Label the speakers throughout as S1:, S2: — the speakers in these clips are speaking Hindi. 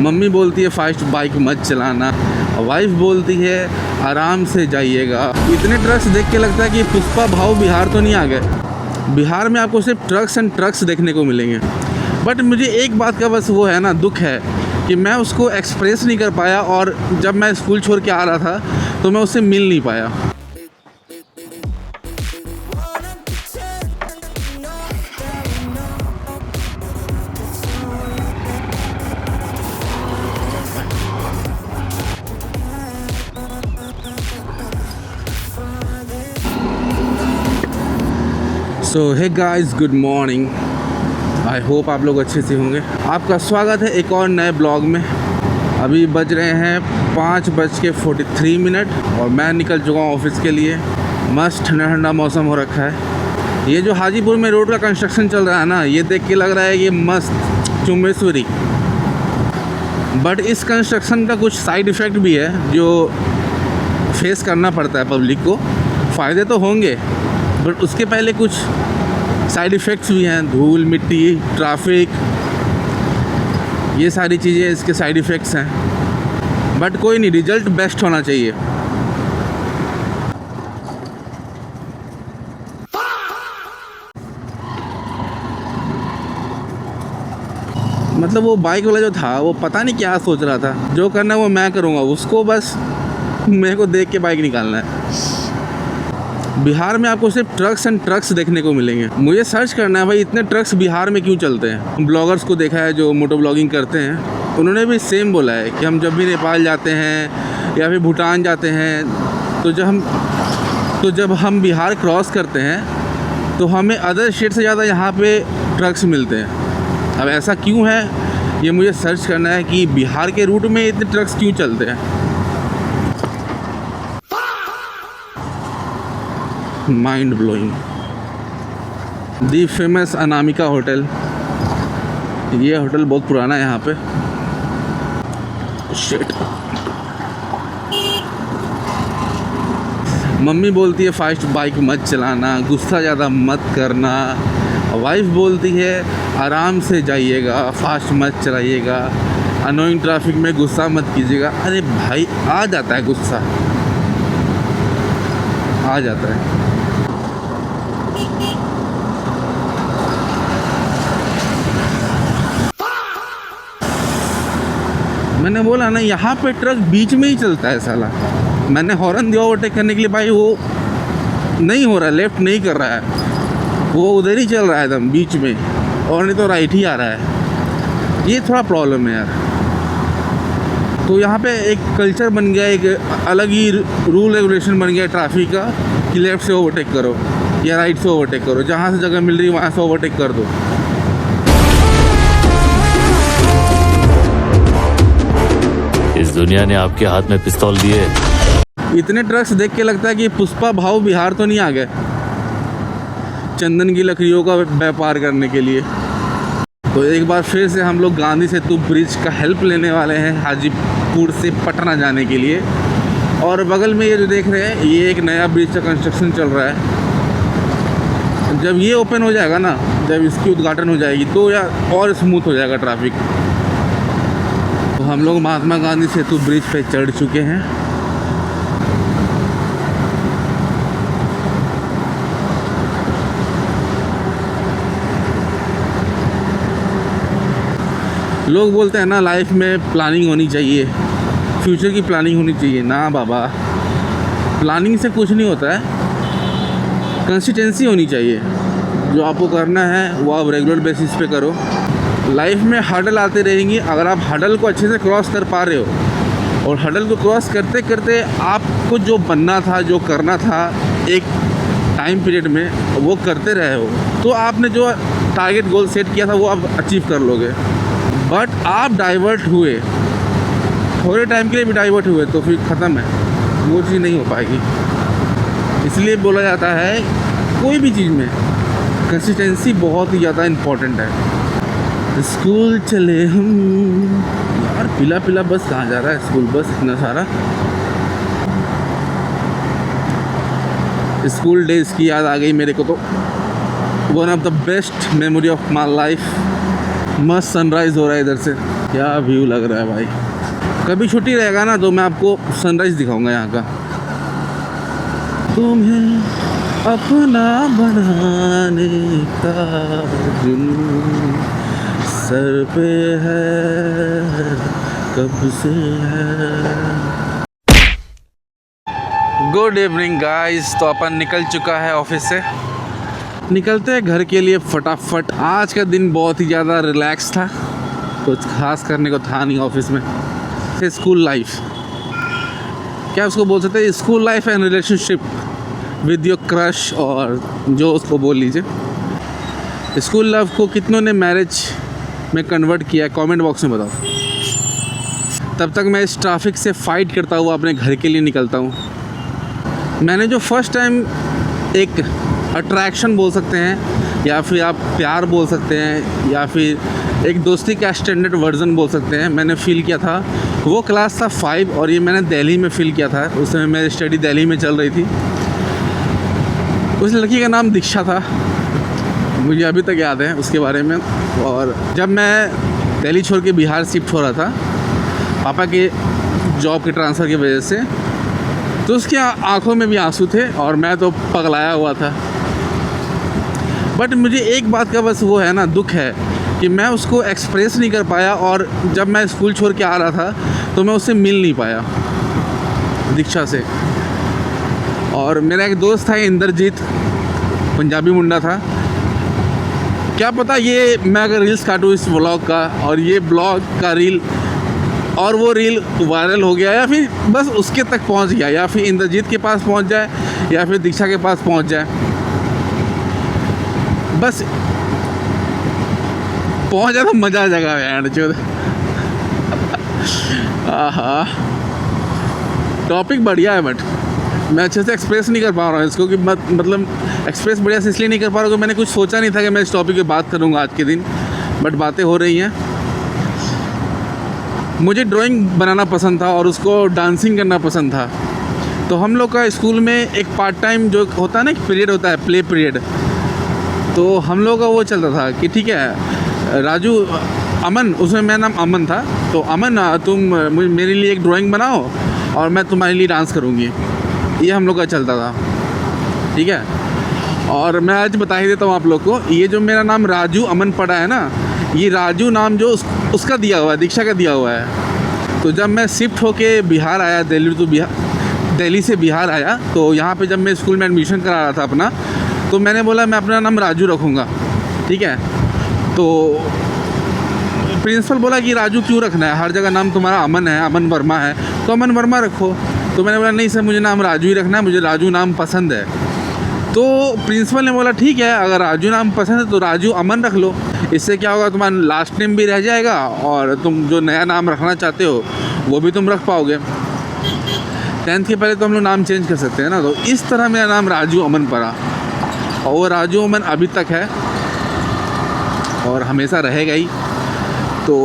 S1: मम्मी बोलती है फास्ट बाइक मत चलाना, वाइफ बोलती है आराम से जाइएगा। इतने ट्रक्स देख के लगता है कि पुष्पा भाव बिहार तो नहीं आ गए। बिहार में आपको सिर्फ ट्रक्स एंड ट्रक्स देखने को मिलेंगे। बट मुझे एक बात का बस वो है ना, दुख है कि मैं उसको एक्सप्रेस नहीं कर पाया, और जब मैं स्कूल छोड़ के आ रहा था तो मैं उससे मिल नहीं पाया। So hey guys, good morning. I hope आप लोग अच्छे से होंगे। आपका स्वागत है एक और नए ब्लॉग में। अभी बज रहे हैं 5:43 और मैं निकल चुका हूँ ऑफिस के लिए। मस्त ठंडा ठंडा मौसम हो रखा है। ये जो हाजीपुर में रोड का कंस्ट्रक्शन चल रहा है ना, ये देख के लग रहा है कि मस्त चुम्बेश्वरी। बट इस कंस्ट्रक्शन का कुछ साइड इफ़ेक्ट भी है जो फेस करना पड़ता है पब्लिक को। फ़ायदे तो होंगे बट उसके पहले कुछ साइड इफ़ेक्ट्स भी हैं। धूल, मिट्टी, ट्रैफिक, ये सारी चीज़ें इसके साइड इफ़ेक्ट्स हैं। बट कोई नहीं, रिज़ल्ट बेस्ट होना चाहिए। मतलब वो बाइक वाला जो था वो पता नहीं क्या सोच रहा था। जो करना है वो मैं करूँगा, उसको बस मेरे को देख के बाइक निकालना है। बिहार में आपको सिर्फ ट्रक्स एंड ट्रक्स देखने को मिलेंगे। मुझे सर्च करना है भाई इतने ट्रक्स बिहार में क्यों चलते हैं। ब्लॉगर्स को देखा है जो मोटो ब्लॉगिंग करते हैं, उन्होंने भी सेम बोला है कि हम जब भी नेपाल जाते हैं या फिर भूटान जाते हैं तो जब हम बिहार क्रॉस करते हैं तो हमें अदर स्टेट से ज़्यादा यहाँ पे ट्रक्स मिलते हैं। अब ऐसा क्यों है ये मुझे सर्च करना है कि बिहार के रूट में इतने ट्रक्स क्यों चलते हैं। Mind blowing. The famous Anamika hotel, ये होटल बहुत पुराना है यहाँ पे। शिट। मम्मी बोलती है फास्ट बाइक मत चलाना, गुस्सा ज़्यादा मत करना। वाइफ बोलती है आराम से जाइएगा, फास्ट मत चलाइएगा, अनोइंग ट्रैफिक में गुस्सा मत कीजिएगा। अरे भाई, आ जाता है गुस्सा, आ जाता है। मैंने बोला ना, यहाँ पे ट्रक बीच में ही चलता है साला। मैंने हॉर्न दिया ओवरटेक करने के लिए, भाई वो नहीं हो रहा है, लेफ़्ट नहीं कर रहा है, वो उधर ही चल रहा है एकदम बीच में, और नहीं तो राइट ही आ रहा है। ये थोड़ा प्रॉब्लम है यार। तो यहाँ पे एक कल्चर बन गया, एक अलग ही रूल रेगुलेशन बन गया ट्रैफिक का कि लेफ़्ट से ओवरटेक करो या राइट से ओवरटेक करो। जहाँ से जगह मिल रही है वहाँ से ओवरटेक कर दो।
S2: इस दुनिया ने आपके हाथ में पिस्तौल दिए।
S1: इतने ट्रक्स देख के लगता है कि पुष्पा भाव बिहार तो नहीं आ गए चंदन की लकड़ियों का व्यापार करने के लिए। तो एक बार फिर से हम लोग गांधी सेतु ब्रिज का हेल्प लेने वाले हैं हाजीपुर से पटना जाने के लिए। और बगल में ये जो देख रहे हैं, ये एक नया ब्रिज का कंस्ट्रक्शन चल रहा है। जब ये ओपन हो जाएगा ना, जब इसकी उद्घाटन हो जाएगी तो यार और स्मूथ हो जाएगा ट्रैफिक। तो हम लोग महात्मा गांधी सेतु ब्रिज पे चढ़ चुके हैं। लोग बोलते हैं ना लाइफ में प्लानिंग होनी चाहिए, फ्यूचर की प्लानिंग होनी चाहिए। ना बाबा, प्लानिंग से कुछ नहीं होता है, कंसिस्टेंसी होनी चाहिए। जो आपको करना है वो आप रेगुलर बेसिस पे करो। लाइफ में हर्डल आते रहेंगी, अगर आप हर्डल को अच्छे से क्रॉस कर पा रहे हो और हर्डल को क्रॉस करते करते आपको जो बनना था, जो करना था एक टाइम पीरियड में, वो करते रहे हो, तो आपने जो टारगेट गोल सेट किया था वो आप अचीव कर लोगे। बट आप डाइवर्ट हुए, थोड़े टाइम के लिए भी डाइवर्ट हुए, तो फिर ख़त्म है, वो चीज़ नहीं हो पाएगी। इसलिए बोला जाता है कोई भी चीज़ में कंसिस्टेंसी बहुत ही ज़्यादा इम्पोर्टेंट है। स्कूल चले हम, यार पीला पीला बस कहाँ जा रहा है, स्कूल बस इतना सारा। स्कूल डेज़ की याद आ गई मेरे को। तो one of the best memory of my life. मस्त सनराइज़ हो रहा है इधर से। क्या व्यू लग रहा है भाई। कभी छुट्टी रहेगा ना तो मैं आपको सनराइज दिखाऊंगा यहाँ का। तुम्हें अपना बनाने का जुनून सर पे है, कब से है। Good evening guys. तो अपन निकल चुका है ऑफिस से, निकलते हैं घर के लिए फटाफट। आज का दिन बहुत ही ज़्यादा रिलैक्स था, कुछ खास करने को था नहीं ऑफिस में। स्कूल लाइफ, क्या उसको बोल सकते हैं, school life and relationship with your crush, और जो उसको बोल लीजिए। स्कूल लाइफ को कितनों ने मैरिज में कन्वर्ट किया है, कमेंट बॉक्स में बताओ। तब तक मैं इस ट्रैफिक से फाइट करता हुआ अपने घर के लिए निकलता हूँ। मैंने जो फर्स्ट टाइम एक अट्रैक्शन बोल सकते हैं, या फिर आप प्यार बोल सकते हैं, या फिर एक दोस्ती का स्टैंडर्ड वर्जन बोल सकते हैं, मैंने फ़ील किया था, वो क्लास था 5, और ये मैंने दिल्ली में फ़ील किया था। उस समय मेरी स्टडी दिल्ली में चल रही थी। उस लड़की का नाम दीक्षा था, मुझे अभी तक याद है उसके बारे में। और जब मैं दिल्ली छोड़ के बिहार शिफ्ट हो रहा था पापा के जॉब के ट्रांसफ़र की वजह से, तो उसकी आंखों में भी आंसू थे और मैं तो पगलाया हुआ था। बट मुझे एक बात का बस वो है ना, दुख है कि मैं उसको एक्सप्रेस नहीं कर पाया। और जब मैं स्कूल छोड़ के आ रहा था तो मैं उससे मिल नहीं पाया, दीक्षा से। और मेरा एक दोस्त था इंद्रजीत, पंजाबी मुंडा था। क्या पता ये मैं अगर रील्स काटूँ इस व्लॉग का, और ये ब्लॉग का रील और वो रील वायरल हो गया, या फिर बस उसके तक पहुंच गया, या फिर इंद्रजीत के पास पहुंच जाए, या फिर दीक्षा के पास पहुंच जाए, बस पहुंच जाए तो मज़ा आ जाएगा यार। चोद आहा, टॉपिक बढ़िया है, बट मैं अच्छे से एक्सप्रेस नहीं कर पा रहा हूँ इसको, कि मतलब एक्सप्रेस बढ़िया से इसलिए नहीं कर पा रहा हूँ कि मैंने कुछ सोचा नहीं था कि मैं इस टॉपिक पे बात करूँगा आज के दिन, बट बातें हो रही हैं। मुझे ड्राइंग बनाना पसंद था और उसको डांसिंग करना पसंद था। तो हम लोग का स्कूल में एक पार्ट टाइम जो होता है ना, एक पीरियड होता है, प्ले पीरियड, तो हम लोग का वो चलता था कि ठीक है राजू, अमन, उसमें मेरा नाम अमन था, तो अमन तुम मेरे लिए एक ड्राइंग बनाओ और मैं तुम्हारे लिए डांस करूँगी। ये हम लोग का चलता था, ठीक है। और मैं आज बता ही देता हूँ आप लोग को, ये जो मेरा नाम राजू अमन पड़ा है ना, ये राजू नाम जो उसका दिया हुआ है, दीक्षा का दिया हुआ है। तो जब मैं शिफ्ट होके बिहार आया, दिल्ली से बिहार आया, तो यहाँ पे जब मैं स्कूल में एडमिशन करा रहा था अपना, तो मैंने बोला मैं अपना नाम राजू रखूँगा, ठीक है। तो प्रिंसिपल बोला कि राजू क्यों रखना है, हर जगह नाम तुम्हारा अमन है, अमन वर्मा है, तो अमन वर्मा रखो। तो मैंने बोला नहीं सर, मुझे नाम राजू ही रखना है, मुझे राजू नाम पसंद है। तो प्रिंसिपल ने बोला ठीक है, अगर राजू नाम पसंद है तो राजू अमन रख लो, इससे क्या होगा, तुम्हारा लास्ट नेम भी रह जाएगा और तुम जो नया नाम रखना चाहते हो वो भी तुम रख पाओगे। 10th के पहले तो हम लोग नाम चेंज कर सकते हैं ना। तो इस तरह मेरा नाम राजू अमन पड़ा, और वो राजू अमन अभी तक है और हमेशा रहेगा ही। तो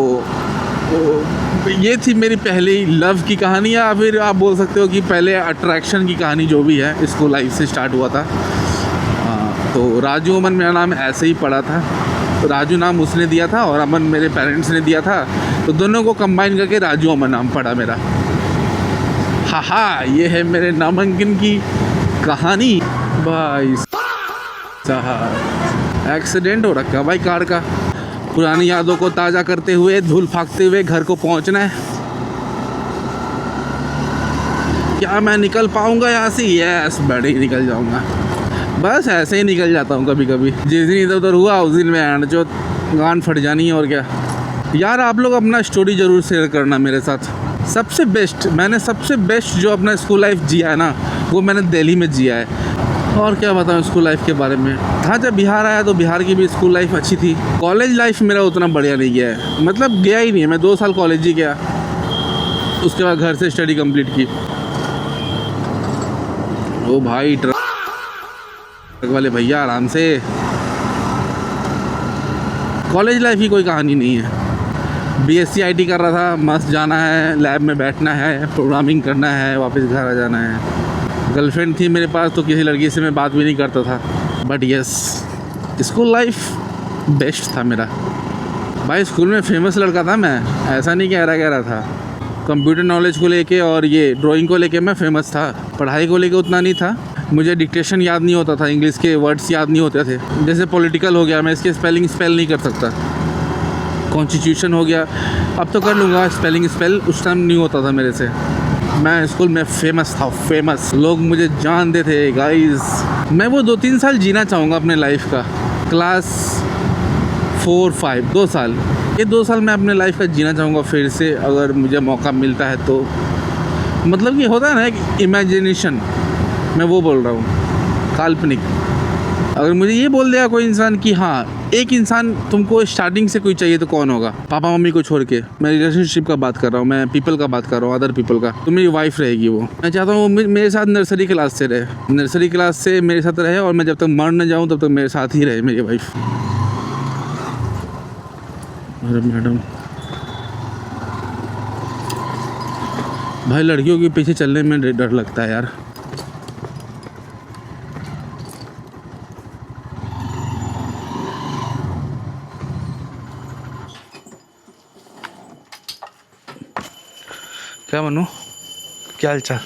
S1: ये थी मेरी पहली लव की कहानी, या फिर आप बोल सकते हो कि पहले अट्रैक्शन की कहानी, जो भी है, स्कूल लाइफ से स्टार्ट हुआ था। तो राजू अमन मेरा नाम ऐसे ही पड़ा था। तो राजू नाम उसने दिया था और अमन मेरे पेरेंट्स ने दिया था, तो दोनों को कंबाइन करके राजू अमन नाम पड़ा मेरा। हाँ, ये है मेरे नामांकन की कहानी। भाई साहब, एक्सीडेंट हो रखा भाई कार का। पुरानी यादों को ताज़ा करते हुए, धूल फाकते हुए घर को पहुंचना है। क्या मैं निकल पाऊंगा यहाँ से? यस, बड़े ही निकल जाऊंगा। बस ऐसे ही निकल जाता हूँ कभी कभी। जिस दिन इधर उधर हुआ उस दिन में जो गान फट जानी है, और क्या यार। आप लोग अपना स्टोरी ज़रूर शेयर करना मेरे साथ। सबसे बेस्ट जो अपना स्कूल लाइफ जिया है ना, वो मैंने दिल्ली में जिया है। और क्या बताऊँ स्कूल लाइफ के बारे में। हाँ, जब बिहार आया तो बिहार की भी स्कूल लाइफ अच्छी थी। कॉलेज लाइफ मेरा उतना बढ़िया नहीं गया है, मतलब गया ही नहीं है। मैं 2 साल कॉलेज ही गया, उसके बाद घर से स्टडी कंप्लीट की। ओ भाई, ट्रक वाले भैया आराम से। कॉलेज लाइफ की कोई कहानी नहीं है। BSc IT कर रहा था, मस्त जाना है, लैब में बैठना है, प्रोग्रामिंग करना है, वापस घर आ जाना है। गर्लफ्रेंड थी मेरे पास, तो किसी लड़की से मैं बात भी नहीं करता था। But yes, school life best था मेरा। भाई स्कूल में फेमस लड़का था मैं, ऐसा नहीं कह रहा था। कंप्यूटर नॉलेज को लेके और ये ड्राइंग को लेके मैं फेमस था। पढ़ाई को लेके उतना नहीं था। मुझे डिक्टेशन याद नहीं होता था, इंग्लिश के वर्ड्स याद नहीं होते थे। जैसे पॉलिटिकल हो गया, मैं इसके स्पेलिंग स्पेल नहीं कर सकता। कॉन्स्टिट्यूशन हो गया, अब तो कर लूँगा स्पेलिंग स्पेल, उस टाइम नहीं होता था मेरे से। मैं स्कूल में फेमस था, फेमस। लोग मुझे जानते थे गाइस। मैं वो 2-3 साल जीना चाहूँगा अपने लाइफ का। क्लास 4-5 2 साल, ये 2 साल मैं अपने लाइफ का जीना चाहूँगा फिर से, अगर मुझे मौका मिलता है तो। मतलब ये होता है ना एक इमेजिनेशन, मैं वो बोल रहा हूँ, काल्पनिक। अगर मुझे ये बोल देगा कोई इंसान कि हाँ एक इंसान तुमको स्टार्टिंग से कोई चाहिए, तो कौन होगा? पापा मम्मी को छोड़ के। मैं रिलेशनशिप का बात कर रहा हूँ, मैं पीपल का बात कर रहा हूँ, अदर पीपल का। तो मेरी वाइफ रहेगी वो। मैं चाहता हूँ वो मेरे साथ नर्सरी क्लास से रहे, नर्सरी क्लास से मेरे साथ रहे, और मैं जब तक मर न जाऊँ तब तक मेरे साथ ही रहे मेरी वाइफ। अरे मैडम, भाई लड़कियों के पीछे चलने में डर लगता है यार। क्या बनूं? क्या हाल चाल?